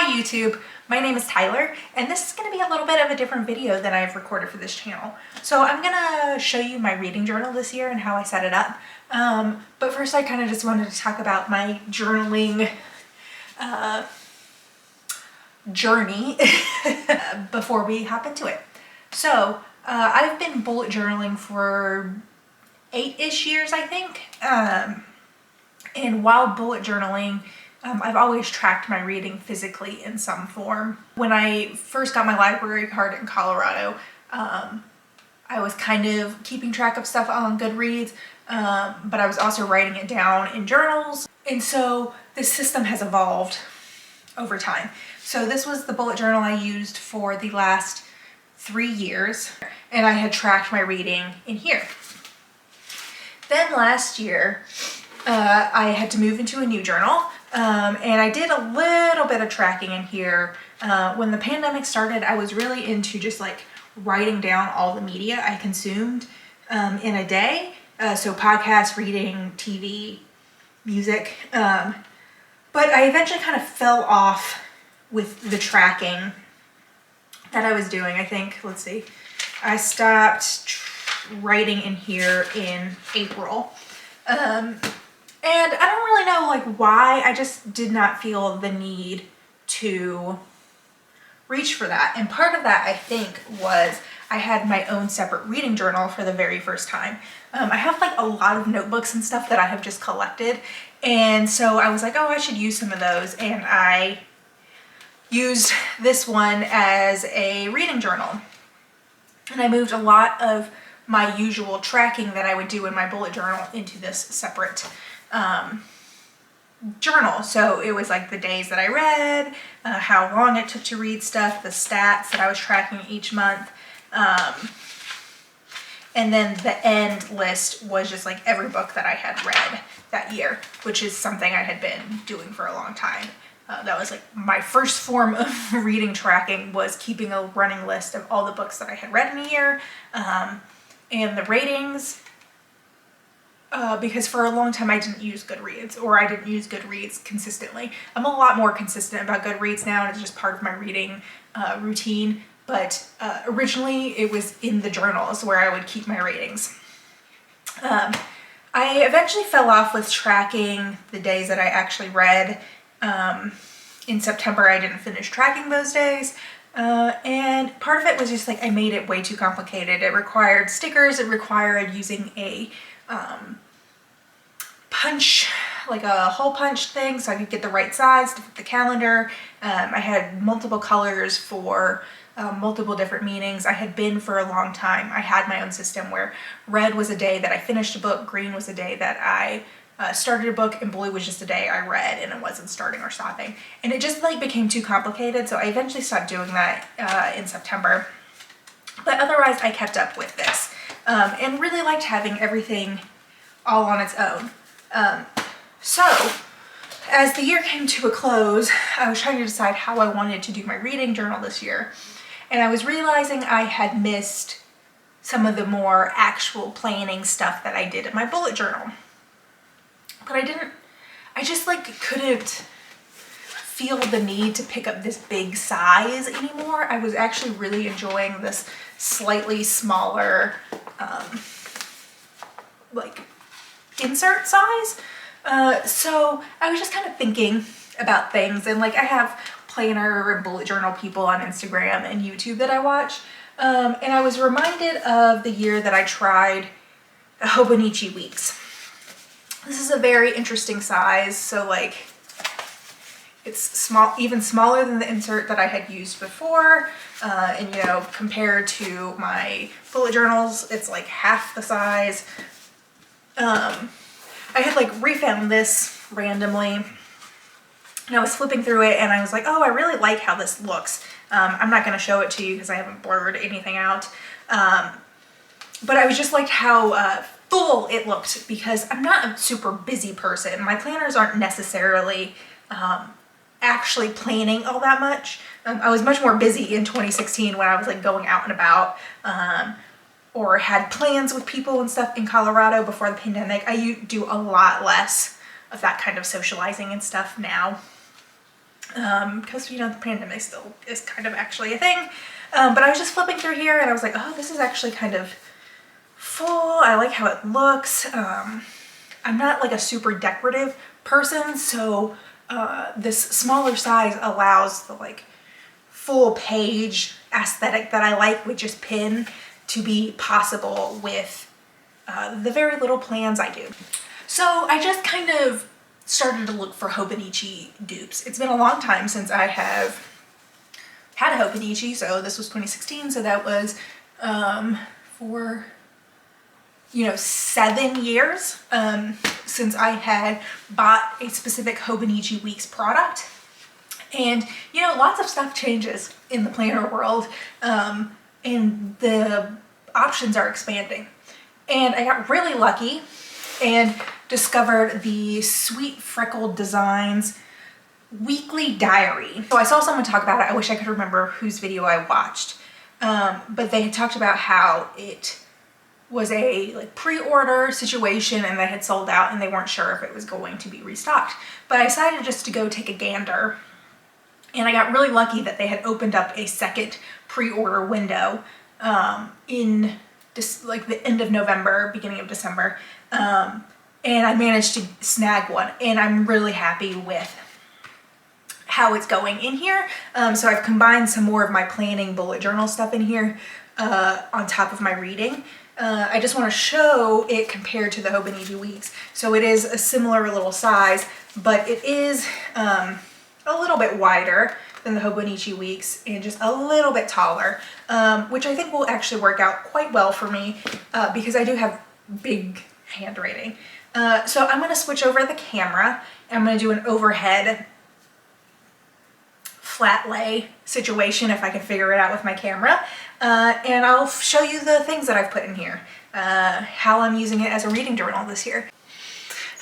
Hi YouTube, my name is Tyler, and this is going to be a little bit of a different video than I've recorded for this channel. So I'm going to show you my reading journal this year and how I set it up. But first I kind of just wanted to talk about my journaling journey before we hop into it. So I've been bullet journaling for 8-ish years, I think. And while bullet journaling, I've always tracked my reading physically in some form. When I first got my library card in Colorado, I was kind of keeping track of stuff on Goodreads, but I was also writing it down in journals. And so this system has evolved over time. So this was the bullet journal I used for the last 3 years, and I had tracked my reading in here. Then last year, I had to move into a new journal, and I did a little bit of tracking in here. When the pandemic started, I was really into just like writing down all the media I consumed in a day. So podcasts, reading, TV, music. But I eventually kind of fell off with the tracking that I was doing. I think, let's see, I stopped writing in here in April. And I don't really know like why. I just did not feel the need to reach for that. And part of that, I think, was I had my own separate reading journal for the very first time. I have like a lot of notebooks and stuff that I have just collected. And so I was like, oh, I should use some of those. And I used this one as a reading journal. And I moved a lot of my usual tracking that I would do in my bullet journal into this separate journal. So it was like the days that I read, how long it took to read stuff, the stats that I was tracking each month, and then the end list was just like every book that I had read that year, which is something I had been doing for a long time. That was like my first form of reading tracking, was keeping a running list of all the books that I had read in a year, and the ratings. Because for a long time I didn't use Goodreads, or I didn't use Goodreads consistently. I'm a lot more consistent about Goodreads now, and it's just part of my reading routine. But originally it was in the journals where I would keep my ratings. I eventually fell off with tracking the days that I actually read. In September I didn't finish tracking those days. And part of it was just like I made it way too complicated. It required stickers, it required using a punch, like a hole punch thing, so I could get the right size to fit the calendar. I had multiple colors for multiple different meanings. I had been for a long time. I had my own system where red was a day that I finished a book, green was a day that I started a book, and blue was just a day I read and it wasn't starting or stopping. And it just like became too complicated, so I eventually stopped doing that in September. But otherwise I kept up with this. And really liked having everything all on its own. So as the year came to a close, I was trying to decide how I wanted to do my reading journal this year. And I was realizing I had missed some of the more actual planning stuff that I did in my bullet journal. But I just like couldn't feel the need to pick up this big size anymore. I was actually really enjoying this slightly smaller like insert size. So I was just kind of thinking about things, and like I have planner and bullet journal people on Instagram and YouTube that I watch, and I was reminded of the year that I tried the Hobonichi weeks. This is a very interesting size, so like it's small, even smaller than the insert that I had used before, and you know, compared to my bullet journals, it's like half the size. I had like refound this randomly, and I was flipping through it, and I was like, oh, I really like how this looks. I'm not going to show it to you because I haven't blurred anything out, but I was just like how full it looked, because I'm not a super busy person. My planners aren't necessarily actually planning all that much. I was much more busy in 2016 when I was like going out and about, or had plans with people and stuff in Colorado before the pandemic. I do a lot less of that kind of socializing and stuff now. because you know, the pandemic still is kind of actually a thing. But I was just flipping through here and I was like, oh, this is actually kind of full. I like how it looks. I'm not like a super decorative person, so this smaller size allows the like full page aesthetic that I like with just pin to be possible with the very little plans I do. So I just kind of started to look for Hobonichi dupes. It's been a long time since I have had a Hobonichi, so this was 2016, so that was for, you know, 7 years since I had bought a specific Hobonichi Weeks product. And, you know, lots of stuff changes in the planner world, and the options are expanding. And I got really lucky and discovered the Sweet Freckled Designs weekly diary. So I saw someone talk about it. I wish I could remember whose video I watched. But they had talked about how it was a like pre-order situation and they had sold out and they weren't sure if it was going to be restocked. But I decided just to go take a gander, and I got really lucky that they had opened up a second pre-order window in just like the end of November, beginning of December. And I managed to snag one, and I'm really happy with how it's going in here. So I've combined some more of my planning bullet journal stuff in here on top of my reading. I just want to show it compared to the Hobonichi Weeks. So it is a similar little size, but it is a little bit wider than the Hobonichi Weeks and just a little bit taller, which I think will actually work out quite well for me because I do have big handwriting. So I'm going to switch over the camera and I'm going to do an overhead flat lay situation if I can figure it out with my camera. And I'll show you the things that I've put in here, how I'm using it as a reading journal this year.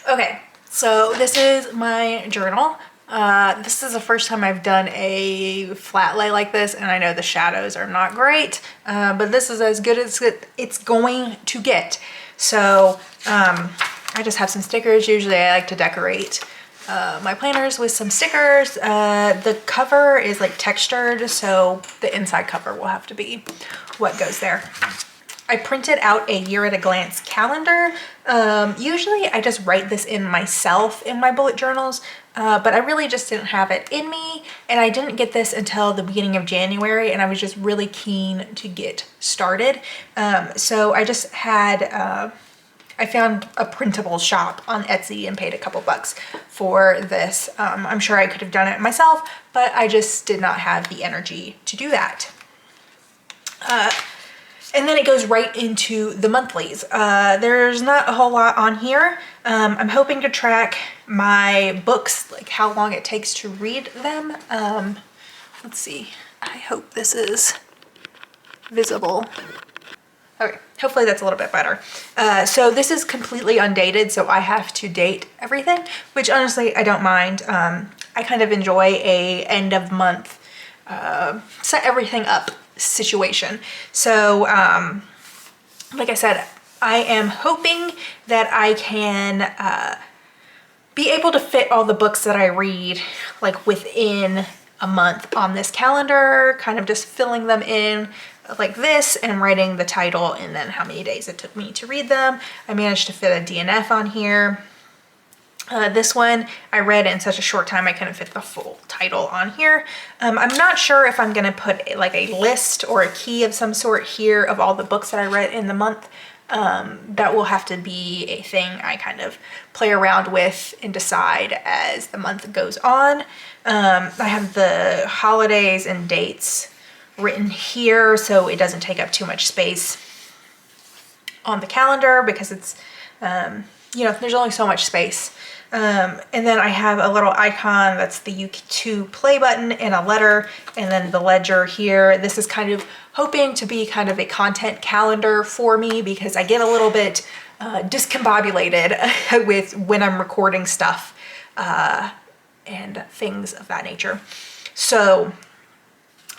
Okay, so this is my journal. This is the first time I've done a flat lay like this, and I know the shadows are not great, but this is as good as it's going to get. So I just have some stickers. Usually I like to decorate my planners with some stickers. The cover is like textured, so the inside cover will have to be what goes there. I printed out a year at a glance calendar. Usually I just write this in myself in my bullet journals, but I really just didn't have it in me, and I didn't get this until the beginning of January, and I was just really keen to get started. So I just had, I found a printable shop on Etsy and paid a couple bucks for this. I'm sure I could have done it myself, but I just did not have the energy to do that. And then it goes right into the monthlies. There's not a whole lot on here. I'm hoping to track my books, like how long it takes to read them. Let's see, I hope this is visible. Okay, hopefully that's a little bit better. So this is completely undated, so I have to date everything, which honestly I don't mind. I kind of enjoy a end of month, set everything up situation. So like I said, I am hoping that I can be able to fit all the books that I read like within a month on this calendar, kind of just filling them in like this and writing the title and then how many days it took me to read them. I managed to fit a DNF on here. This one I read in such a short time I couldn't fit the full title on here. I'm not sure if I'm gonna put like a list or a key of some sort here of all the books that I read in the month. That will have to be a thing I kind of play around with and decide as the month goes on. I have the holidays and dates written here so it doesn't take up too much space on the calendar because it's, you know, there's only so much space. And then I have a little icon that's the U2 play button and a letter, and then the ledger here. This is kind of hoping to be kind of a content calendar for me because I get a little bit discombobulated with when I'm recording stuff and things of that nature. So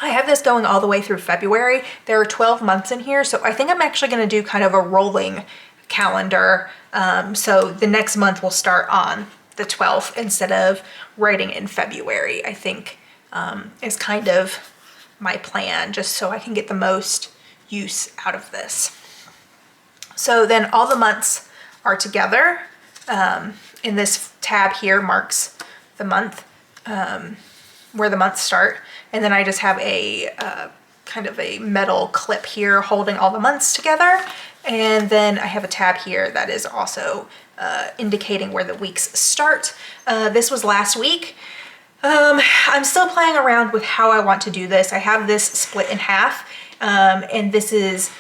I have this going all the way through February. There are 12 months in here, so I think I'm actually going to do kind of a rolling calendar. So the next month will start on the 12th instead of writing in February, I think is kind of my plan, just so I can get the most use out of this. So then all the months are together. And this tab here marks the month, where the months start. And then I just have a kind of a metal clip here holding all the months together. And then I have a tab here that is also indicating where the weeks start. This was last week. I'm still playing around with how I want to do this. I have this split in half, and this is,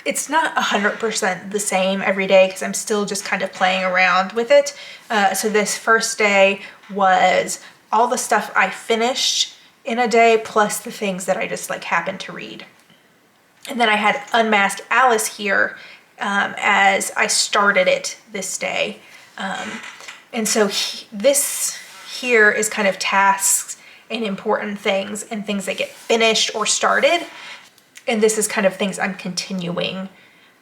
it's not 100% the same every day because I'm still just kind of playing around with it. So this first day was all the stuff I finished in a day plus the things that I just like happened to read. And then I had Unmasked Alice here as I started it this day. And so this here is kind of tasks and important things and things that get finished or started. And this is kind of things I'm continuing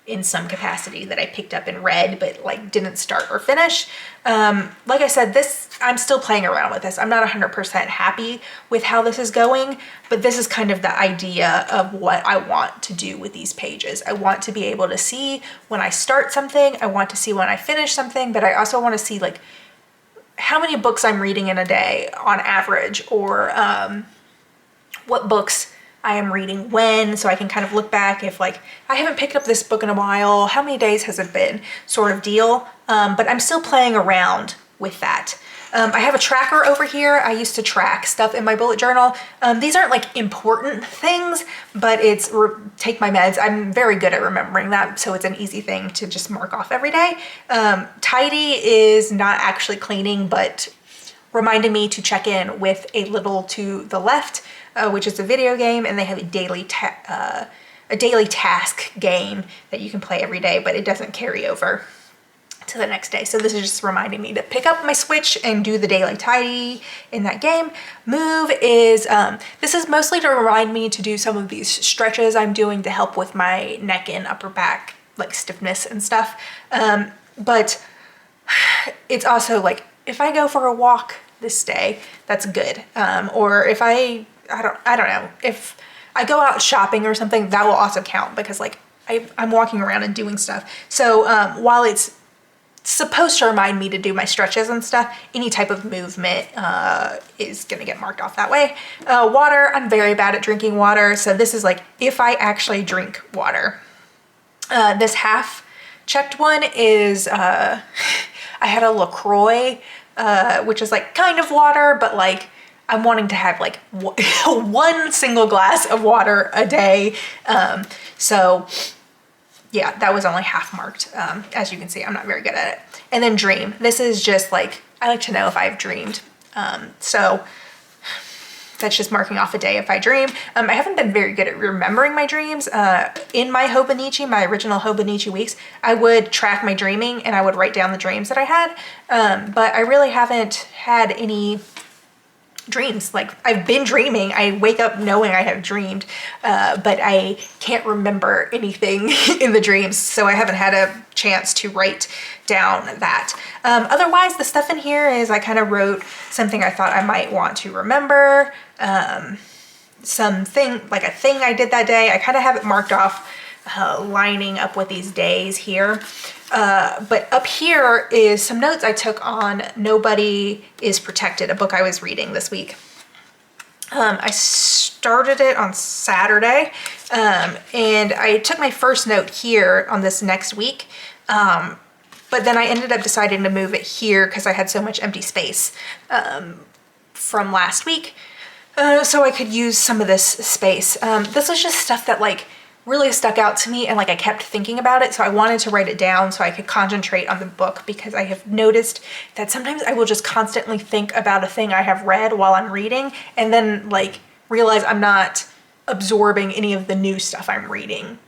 in some capacity that I picked up and read, but like didn't start or finish. Like I said, I'm still playing around with this. I'm not 100% happy with how this is going, but this is kind of the idea of what I want to do with these pages. I want to be able to see when I start something, I want to see when I finish something, but I also want to see like how many books I'm reading in a day on average, or what books I am reading when, so I can kind of look back if like, I haven't picked up this book in a while, how many days has it been, sort of deal. But I'm still playing around with that. I have a tracker over here. I used to track stuff in my bullet journal. These aren't like important things, but it's take my meds. I'm very good at remembering that, so it's an easy thing to just mark off every day. Tidy is not actually cleaning, but reminding me to check in with A Little to the Left, which is a video game, and they have a daily task game that you can play every day, but it doesn't carry over to the next day. So this is just reminding me to pick up my Switch and do the daily tidy in that game. Move is, this is mostly to remind me to do some of these stretches I'm doing to help with my neck and upper back, like stiffness and stuff. But it's also like, if I go for a walk this day, that's good. Or if I don't know, if I go out shopping or something, that will also count because like I'm walking around and doing stuff. So while it's supposed to remind me to do my stretches and stuff, any type of movement is gonna get marked off that way. Water, I'm very bad at drinking water. So this is like, if I actually drink water. This half checked one is, I had a LaCroix, which is like kind of water, but like I'm wanting to have like one single glass of water a day. So yeah, that was only half marked. As you can see, I'm not very good at it. And then dream. This is just like, I like to know if I've dreamed. So that's just marking off a day if I dream. I haven't been very good at remembering my dreams. In my Hobonichi, my original Hobonichi weeks, I would track my dreaming and I would write down the dreams that I had. But I really haven't had any dreams. Like I've been dreaming, I wake up knowing I have dreamed, but I can't remember anything in the dreams, so I haven't had a chance to write down that. Otherwise, the stuff in here is I kind of wrote something I thought I might want to remember, something like a thing I did that day. I kind of have it marked off, lining up with these days here. But up here is some notes I took on Nobody is Protected, a book I was reading this week. I started it on Saturday, and I took my first note here on this next week, but then I ended up deciding to move it here because I had so much empty space from last week, so I could use some of this space. This was just stuff that like really stuck out to me and like I kept thinking about it, so I wanted to write it down so I could concentrate on the book, because I have noticed that sometimes I will just constantly think about a thing I have read while I'm reading and then like realize I'm not absorbing any of the new stuff I'm reading.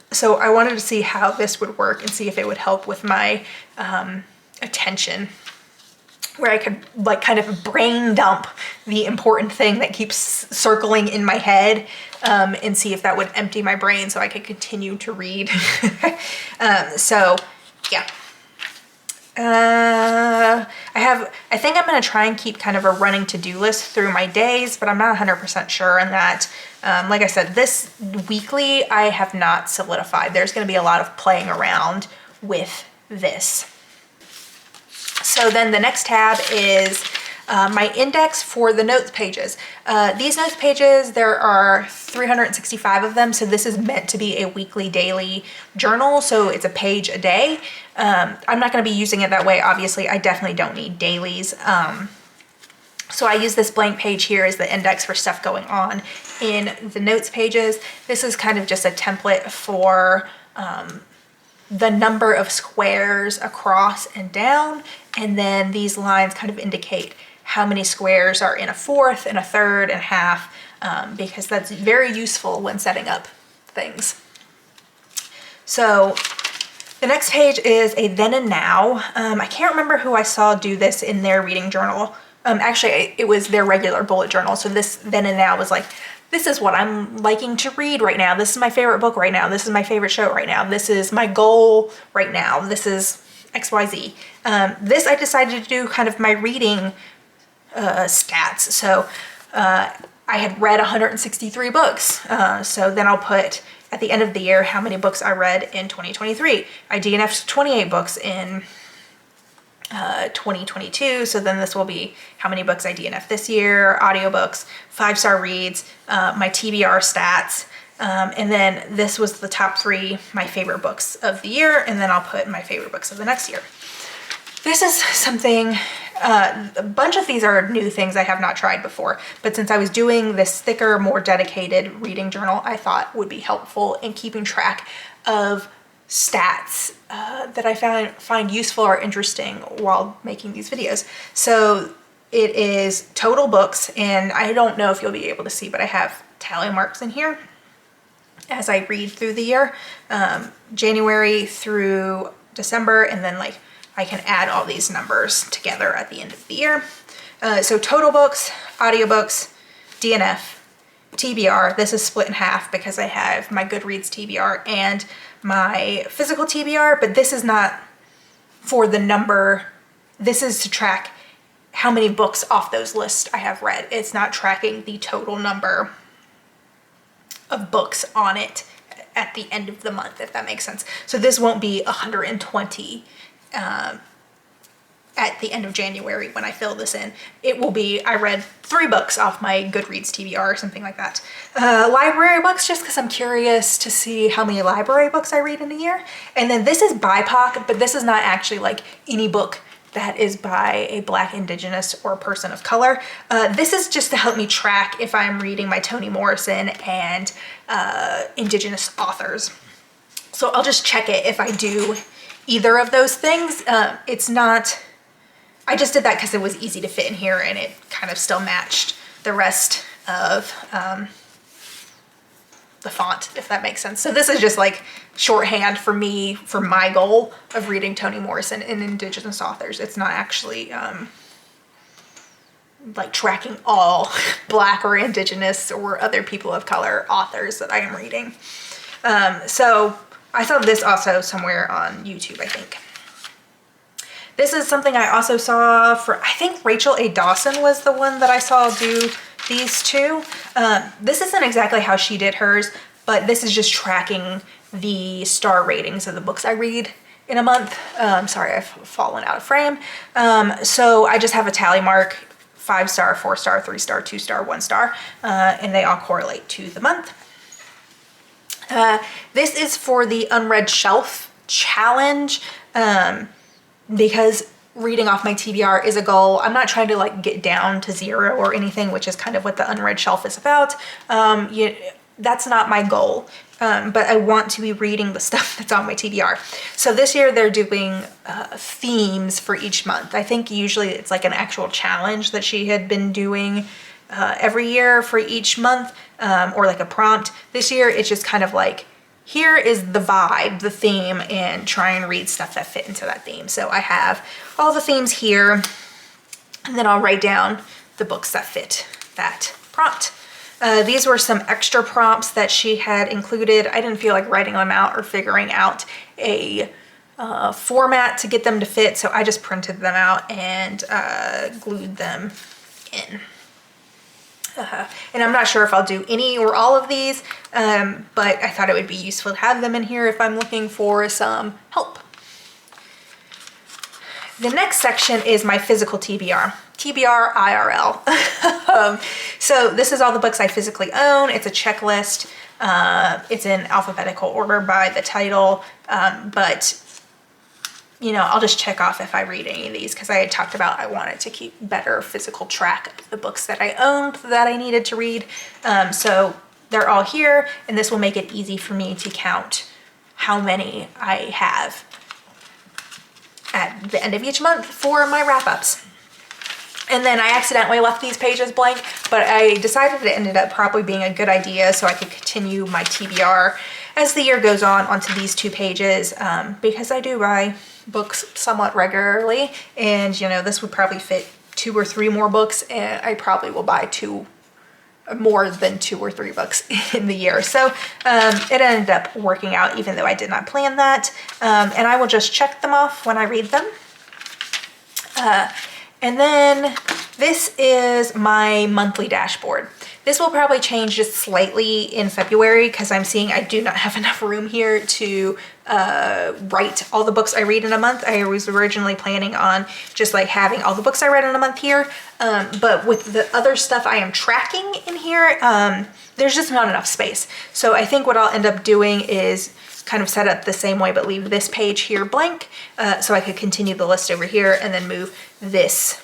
So I wanted to see how this would work and see if it would help with my attention, where I could like kind of brain dump the important thing that keeps circling in my head, and see if that would empty my brain so I could continue to read. So yeah. I think I'm going to try and keep kind of a running to-do list through my days, but I'm not 100% sure on that. Like I said, this weekly I have not solidified. There's going to be a lot of playing around with this. So then the next tab is my index for the notes pages. These notes pages, there are 365 of them, so this is meant to be a weekly, daily journal, so it's a page a day. I'm not going to be using it that way, obviously. I definitely don't need dailies. So I use this blank page here as the index for stuff going on in the notes pages. This is kind of just a template for the number of squares across and down, and then these lines kind of indicate how many squares are in a fourth and a third and a half, because that's very useful when setting up things. So the next page is a then and now. I can't remember who I saw do this in their reading journal. Actually, it was their regular bullet journal. So this then and now was like, this is what I'm liking to read right now. This is my favorite book right now. This is my favorite show right now. This is my goal right now. This is XYZ. This I decided to do kind of my reading stats. So I had read 163 books. So then I'll put at the end of the year how many books I read in 2023. I DNF'd 28 books in 2022. So then this will be how many books I DNF this year, audiobooks, 5-star reads, my TBR stats. And then this was the top 3, my favorite books of the year. And then I'll put my favorite books of the next year. This is something, a bunch of these are new things I have not tried before, but since I was doing this thicker, more dedicated reading journal, I thought would be helpful in keeping track of stats that I find useful or interesting while making these videos. So it is total books, and I don't know if you'll be able to see, but I have tally marks in here as I read through the year, January through December, and then like I can add all these numbers together at the end of the year. So total books, audiobooks, DNF, TBR. This is split in half because I have my Goodreads TBR and my physical TBR, but this is not for the number. This is to track how many books off those lists I have read. It's not tracking the total number of books on it at the end of the month, if that makes sense. So this won't be 120 at the end of January when I fill this in. It will be, I read 3 books off my Goodreads TBR or something like that. Library books, just because I'm curious to see how many library books I read in a year. And then this is BIPOC, but this is not actually like any book that is by a Black, Indigenous, or person of color. This is just to help me track if I'm reading my Toni Morrison and Indigenous authors. So I'll just check it if I do either of those things. It's not, I just did that because it was easy to fit in here and it kind of still matched the rest of the font, if that makes sense. So this is just like shorthand for me, for my goal of reading Toni Morrison and Indigenous authors. It's not actually like tracking all Black or Indigenous or other people of color authors that I am reading. So I saw this also somewhere on YouTube, I think. This is something I also saw for, I think Rachel A. Dawson was the one that I saw do these two. This isn't exactly how she did hers, but this is just tracking the star ratings of the books I read in a month. Sorry, I've fallen out of frame. So I just have a tally mark, 5-star, 4-star, 3-star, 2-star, 1-star, and they all correlate to the month. This is for the Unread Shelf Challenge, because reading off my TBR is a goal. I'm not trying to like get down to 0 or anything, which is kind of what the Unread Shelf is about. That's not my goal, but I want to be reading the stuff that's on my TBR. So this year they're doing themes for each month. I think usually it's like an actual challenge that she had been doing every year for each month, or like a prompt. This year it's just kind of like, here is the vibe, the theme, and try and read stuff that fit into that theme. So I have all the themes here, and then I'll write down the books that fit that prompt. These were some extra prompts that she had included. I didn't feel like writing them out or figuring out a format to get them to fit, so I just printed them out and glued them in. And I'm not sure if I'll do any or all of these, but I thought it would be useful to have them in here if I'm looking for some help. The next section is my physical TBR. TBR IRL. So this is all the books I physically own. It's a checklist. It's in alphabetical order by the title, but you know, I'll just check off if I read any of these, because I had talked about I wanted to keep better physical track of the books that I owned that I needed to read. So they're all here, and this will make it easy for me to count how many I have at the end of each month for my wrap-ups. And then I accidentally left these pages blank, but I decided it ended up probably being a good idea so I could continue my TBR as the year goes on onto these 2 pages, because I do buy books somewhat regularly, and you know, this would probably fit 2 or 3 more books, and I probably will buy more than 2 or 3 books in the year. So it ended up working out, even though I did not plan that. And I will just check them off when I read them. And then this is my monthly dashboard. This will probably change just slightly in February, because I'm seeing I do not have enough room here to write all the books I read in a month. I was originally planning on just like having all the books I read in a month here, but with the other stuff I am tracking in here, there's just not enough space. So I think what I'll end up doing is kind of set up the same way, but leave this page here blank, so I could continue the list over here and then move this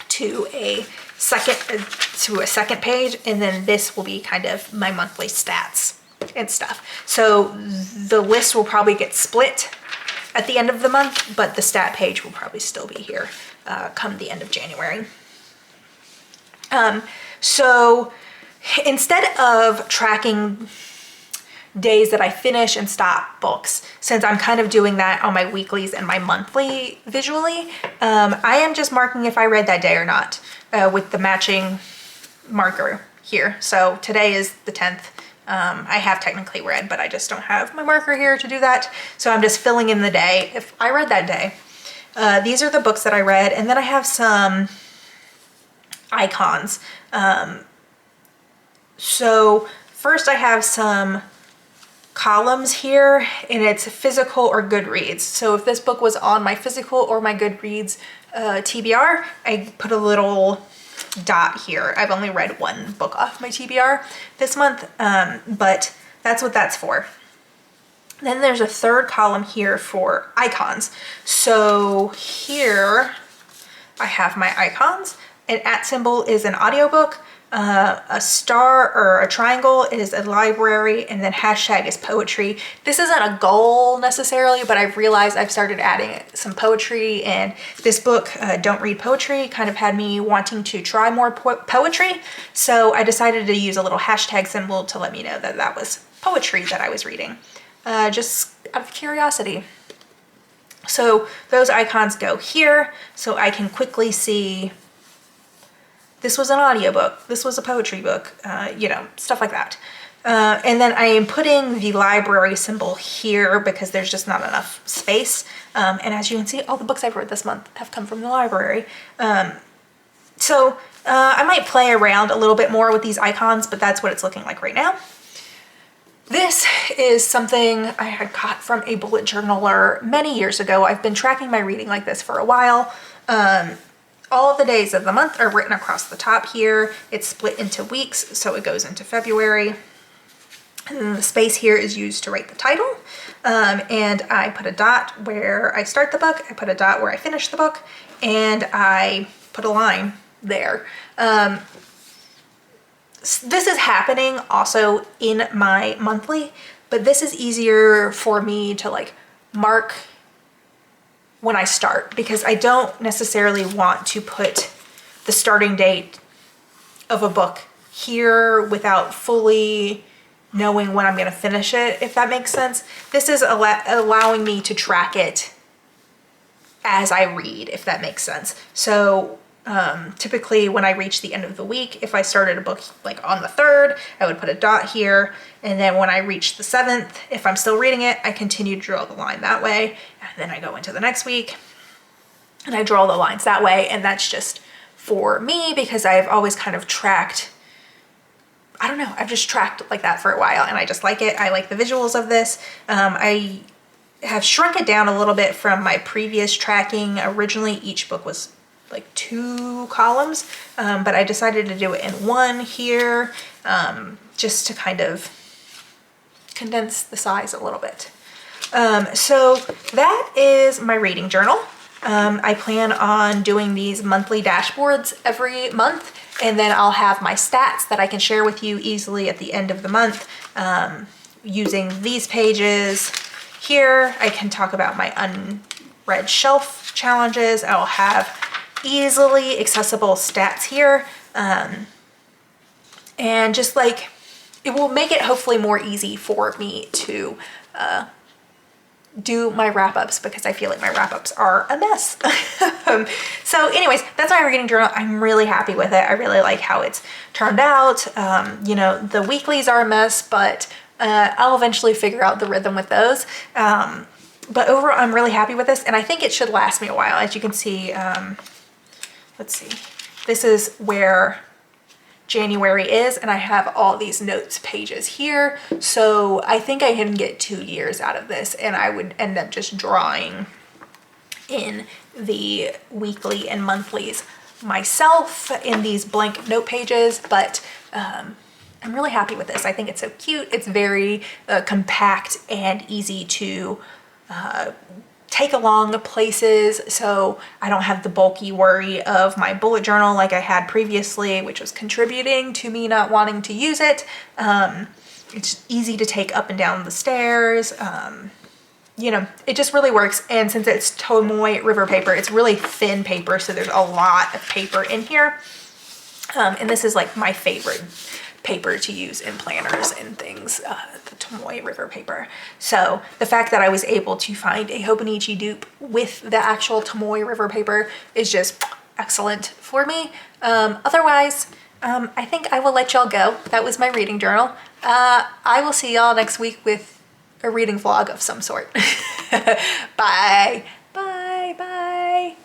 to a second page, and then this will be kind of my monthly stats and stuff. So the list will probably get split at the end of the month, but the stat page will probably still be here come the end of January. So instead of tracking days that I finish and stop books, since I'm kind of doing that on my weeklies and my monthly visually, I am just marking if I read that day or not with the matching marker here. So today is the 10th. I have technically read, but I just don't have my marker here to do that. So I'm just filling in the day if I read that day. These are the books that I read, and then I have some icons. So first I have some columns here, and it's physical or Goodreads. So if this book was on my physical or my Goodreads TBR, I put a little dot here. I've only read 1 book off my TBR this month, but that's what that's for. Then there's a third column here for icons. So here I have my icons. An @ symbol is an audiobook. A star or a triangle is a library, and then hashtag is poetry. This isn't a goal necessarily, but I've realized I've started adding some poetry, and this book, Don't Read Poetry, kind of had me wanting to try more poetry. So I decided to use a little hashtag symbol to let me know that that was poetry that I was reading, just out of curiosity. So those icons go here, so I can quickly see this was an audiobook, this was a poetry book, you know, stuff like that. And then I am putting the library symbol here because there's just not enough space. And as you can see, all the books I've read this month have come from the library. So I might play around a little bit more with these icons, but that's what it's looking like right now. This is something I had got from a bullet journaler many years ago. I've been tracking my reading like this for a while. All of the days of the month are written across the top here. It's split into weeks, so it goes into February. And then the space here is used to write the title. And I put a dot where I start the book, I put a dot where I finish the book, and I put a line there. This is happening also in my monthly, but this is easier for me to like mark when I start, because I don't necessarily want to put the starting date of a book here without fully knowing when I'm going to finish it, if that makes sense. This is allowing me to track it as I read, if that makes sense. So Typically when I reach the end of the week, if I started a book like on the 3rd, I would put a dot here. And then when I reach the 7th, if I'm still reading it, I continue to draw the line that way. And then I go into the next week and I draw the lines that way. And that's just for me because I've always kind of tracked, I don't know, I've just tracked like that for a while and I just like it. I like the visuals of this. I have shrunk it down a little bit from my previous tracking. Originally, each book was like 2 columns, but I decided to do it in 1 here, just to kind of condense the size a little bit. So that is my reading journal. I plan on doing these monthly dashboards every month, and then I'll have my stats that I can share with you easily at the end of the month, using these pages. Here, I can talk about my unread shelf challenges. I'll have easily accessible stats here, and just like it will make it hopefully more easy for me to do my wrap-ups because I feel like my wrap-ups are a mess. So anyways, that's my reading journal. I'm really happy with it. I really like how it's turned out. You know, the weeklies are a mess, but I'll eventually figure out the rhythm with those. But overall, I'm really happy with this, and I think it should last me a while. As you can see, let's see, this is where January is, and I have all these notes pages here. So I think I can get 2 years out of this, and I would end up just drawing in the weekly and monthlies myself in these blank note pages. But I'm really happy with this. I think it's so cute. It's very compact and easy to take along places, so I don't have the bulky worry of my bullet journal like I had previously, which was contributing to me not wanting to use it. It's easy to take up and down the stairs. You know, it just really works. And since it's Tomoe River paper, it's really thin paper, so there's a lot of paper in here. And this is like my favorite paper to use in planners and things, the Tomoe River paper. So the fact that I was able to find a Hobonichi dupe with the actual Tomoe River paper is just excellent for me. Otherwise, I think I will let y'all go. That was my reading journal. I will see y'all next week with a reading vlog of some sort. Bye. Bye. Bye.